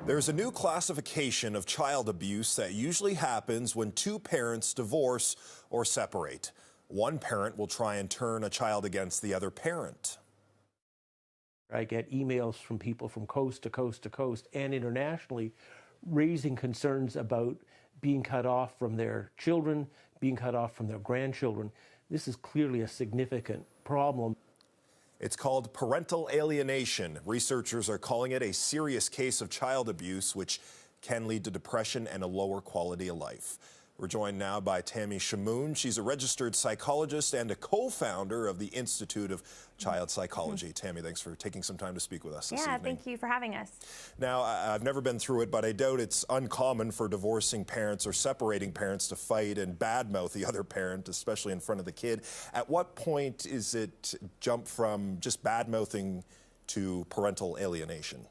There's a new classification of child abuse that usually happens when two parents divorce or separate. One parent will try and turn a child against the other parent. I get emails from people from coast to coast to coast and internationally raising concerns about being cut off from their children, being cut off from their grandchildren. This is clearly a significant problem. It's called parental alienation. Researchers are calling it a serious case of child abuse, which can lead to depression and a lower quality of life. We're joined now by Tammy Shamoon. She's a registered psychologist and a co-founder of the Institute of Child Psychology. Tammy, thanks for taking some time to speak with us this evening. Yeah, thank you for having us. Now, I've never been through it, but I doubt it's uncommon for divorcing parents or separating parents to fight and badmouth the other parent, especially in front of the kid. At what point is it jump from just badmouthing to parental alienation?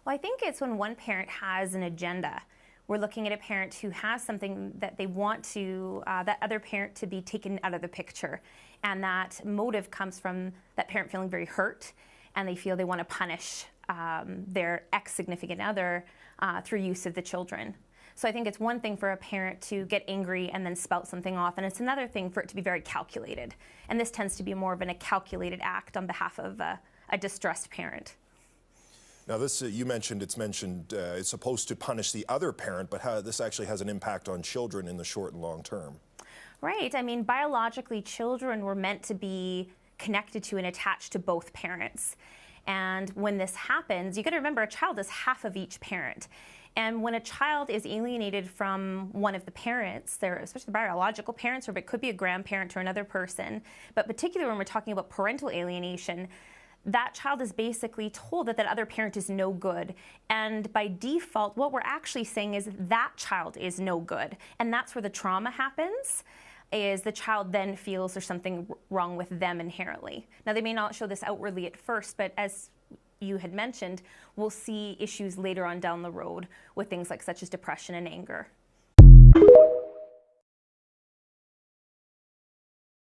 Well, I think it's when one parent has an agenda. We're looking at a parent who has something that they want to, that other parent to be taken out of the picture. And that motive comes from that parent feeling very hurt, and they feel they want to punish their ex-significant other through use of the children. So I think it's one thing for a parent to get angry and then spout something off, and it's another thing for it to be very calculated. And this tends to be more of a calculated act on behalf of a distressed parent. Now, this it's supposed to punish the other parent, but how this actually has an impact on children in the short and long term. Right. I mean, biologically, children were meant to be connected to and attached to both parents. And when this happens, you got to remember a child is half of each parent. And when a child is alienated from one of the parents, especially the biological parents, or it could be a grandparent or another person, but particularly when we're talking about parental alienation, that child is basically told that that other parent is no good. And by default, what we're actually saying is that child is no good. And that's where the trauma happens, is the child then feels there's something wrong with them inherently. Now, they may not show this outwardly at first, but as you had mentioned, we'll see issues later on down the road with things like such as depression and anger.